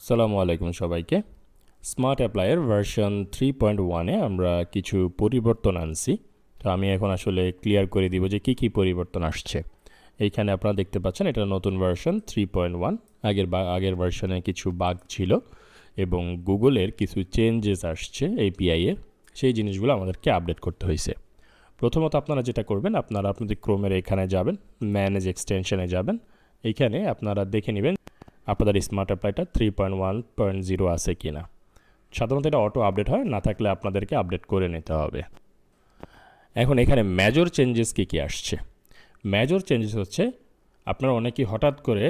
আসসালামু আলাইকুম সবাইকে। স্মার্ট অ্যাপ্লাইয়ের ভার্সন 3.1-এ আমরা কিছু পরিবর্তন আনছি। তো আমি এখন আসলে ক্লিয়ার করে দিব যে কী পরিবর্তন আসছে। এইখানে আপনারা দেখতে পাচ্ছেন এটা নতুন ভার্সন 3.1। আগের ভার্সনে কিছু বাগ ছিল এবং গুগলের কিছু চেঞ্জেস আসছে এপিআই-এর, সেই জিনিসগুলো আমাদেরকে আপডেট করতে হয়েছে। প্রথমত আপনারা যেটা করবেন, আপনাদের ক্রোমের এখানে যাবেন, ম্যানেজ এক্সটেনশনে যাবেন। এইখানে আপনারা দেখে নেবেন আপনাদের স্মার্ট অ্যাপ্লাইটা 3.1.0 আছে কি না। সাধারণত এটা অটো আপডেট হয়, না থাকলে আপনাদেরকে আপডেট করে নিতে হবে। এখন এখানে মেজর চেঞ্জেস কী আসছে। মেজর চেঞ্জেস হচ্ছে আপনারা অনেকেই হঠাৎ করে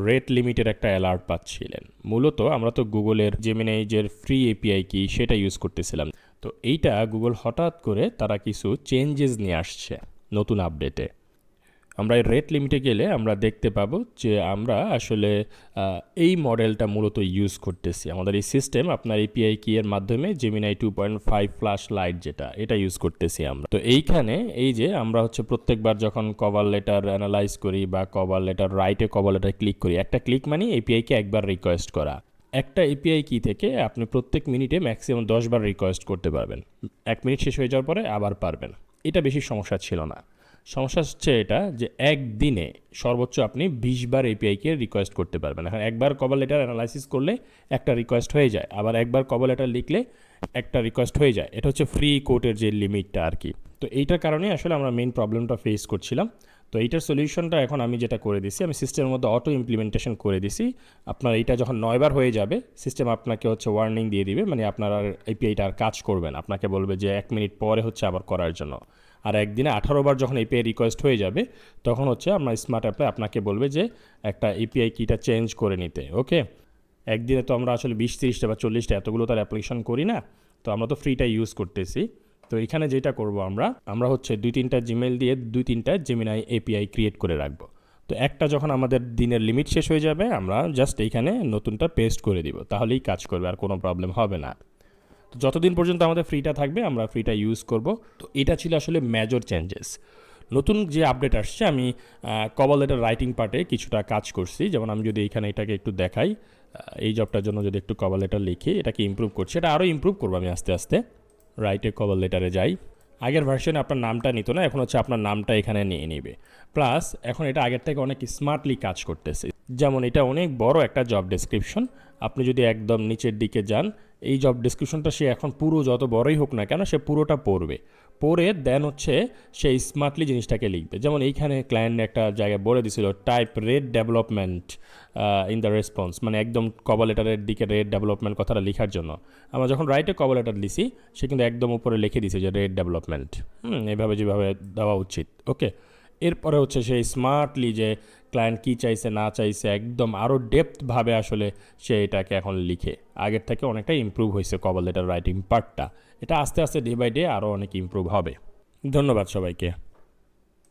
রেট লিমিটের একটা অ্যালার্ট পাচ্ছিলেন। মূলত আমরা তো গুগলের জেমিনাইজের ফ্রি এপিআই কি সেটা ইউজ করতেছিলাম। তো এইটা গুগল হঠাৎ করে তারা কিছু চেঞ্জেস নিয়ে আসছে নতুন আপডেটে। আমরা এই রেট লিমিটে গেলে আমরা দেখতে পাবো যে আমরা আসলে এই মডেলটা মূলত ইউজ করতেছি। আমাদের এই সিস্টেম আপনার এপিআই কি এর মাধ্যমে জেমিনাই 2.5 ফ্ল্যাশ লাইট এটা ইউজ করতেছি আমরা। তো এইখানে এই যে আমরা হচ্ছে প্রত্যেকবার যখন কভার লেটার অ্যানালাইজ করি বা কভার লেটার রাইটে কভার লেটার ক্লিক করি, একটা ক্লিক মানে এপিআইকে একবার রিকোয়েস্ট করা। একটা এপিআই কি থেকে আপনি প্রত্যেক মিনিটে ম্যাক্সিমাম 10 বার রিকোয়েস্ট করতে পারবেন। 1 মিনিট শেষ হয়ে যাওয়ার পরে আবার পারবেন। এটা বেশি সমস্যা ছিল না। সমস্যা হচ্ছে এটা যে একদিনে সর্বোচ্চ আপনি 20 বার এপিআইকে রিকোয়েস্ট করতে পারবেন। এখন একবার কভার লেটার অ্যানালাইসিস করলে একটা রিকোয়েস্ট হয়ে যায়, আবার একবার কভার লেটার লিখলে একটা রিকোয়েস্ট হয়ে যায়। এটা হচ্ছে ফ্রি কোডের যে লিমিটটা আর কি। তো এইটার কারণে আসলে আমরা মেইন প্রবলেমটা ফেস করছিলাম। তো এইটার সলিউশনটা এখন আমি যেটা করে দিছি, আমি সিস্টেমের মধ্যে অটো ইমপ্লিমেন্টেশন করে দিছি। আপনার এইটা যখন 9 বার হয়ে যাবে, সিস্টেম আপনাকে হচ্ছে ওয়ার্নিং দিয়ে দিবে, মানে আপনার আর এপিআইটা আর কাজ করবে না। আপনাকে বলবে যে 1 মিনিট পরে হচ্ছে আবার করার জন্য। আর একদিনে 18 বার যখন এপিআই রিকোয়েস্ট হয়ে যাবে, তখন হচ্ছে আমরা স্মার্ট অ্যাপ্লাই আপনাকে বলবে যে একটা এপিআই কিটা চেঞ্জ করে নিতে। ওকে, একদিনে তো আমরা আসলে 20-30টা বা 40টা এতগুলো তার অ্যাপ্লিকেশন করি না। তো আমরা তো ফ্রিটা ইউজ করতেছি। তো এখানে যেটা করব আমরা হচ্ছে 2-3টা জিমেল দিয়ে 2-3টা জেমিনাই এপিআই ক্রিয়েট করে রাখবো। তো একটা যখন আমাদের দিনের লিমিট শেষ হয়ে যাবে, আমরা জাস্ট এইখানে নতুনটা পেস্ট করে দিব, তাহলেই কাজ করবে, আর কোনো প্রবলেম হবে না। তো যতদিন পর্যন্ত আমাদের ফ্রিটা থাকবে আমরা ফ্রিটা ইউজ করব। তো এটা ছিল আসলে মেজর চেঞ্জেস। নতুন যে আপডেট আসছে, আমি কভার লেটার রাইটিং পার্টে কিছুটা কাজ করছি। যেমন আমি যদি এখানে এটাকে একটু দেখাই, এই জবটার জন্য যদি একটু কভার লেটার লিখি, এটাকে ইমপ্রুভ করছি। এটা আরও ইমপ্রুভ করবো আমি আস্তে আস্তে। রাইটে কভার লেটারে যাই। আগের ভার্সনে আপনার নামটা নিত না, এখন হচ্ছে আপনার নামটা এখানে নিয়ে নেবে। প্লাস এখন এটা আগের থেকে অনেক স্মার্টলি কাজ করতেছে। যেমন এটা অনেক বড় একটা জব ডেসক্রিপশন। আপনি যদি একদম নিচের দিকে যান, এই জব ডেসক্রিপশনটা সে এখন পুরো যত বড়ই হোক না কেন, সে পুরোটা পড়ে দেন হচ্ছে সে স্মার্টলি জিনিসটাকে লিখবে। যেমন এইখানে ক্লায়েন্ট একটা জায়গায় বলে দিছিল type red development in the response, মানে একদম কভার লেটারের দিকে রেড ডেভেলপমেন্ট কথাটা লেখার জন্য। আমরা যখন রাইটে কভার লেটার দিছি, সে কিন্তু একদম উপরে লিখে দিছে যে রেড ডেভেলপমেন্ট, এইভাবে যেভাবে দেওয়া উচিত। ওকে, এরপরে হচ্ছে সেই স্মার্টলি যে ক্লায়েন্ট কী চাইছে না চাইছে একদম আরও ডেপথভাবে আসলে সে এটাকে এখন লিখে। আগের থেকে অনেকটা ইমপ্রুভ হয়েছে কভার লেটার রাইটিং পার্টটা। এটা আস্তে আস্তে ডে বাই ডে আরও অনেক ইমপ্রুভ হবে। ধন্যবাদ সবাইকে।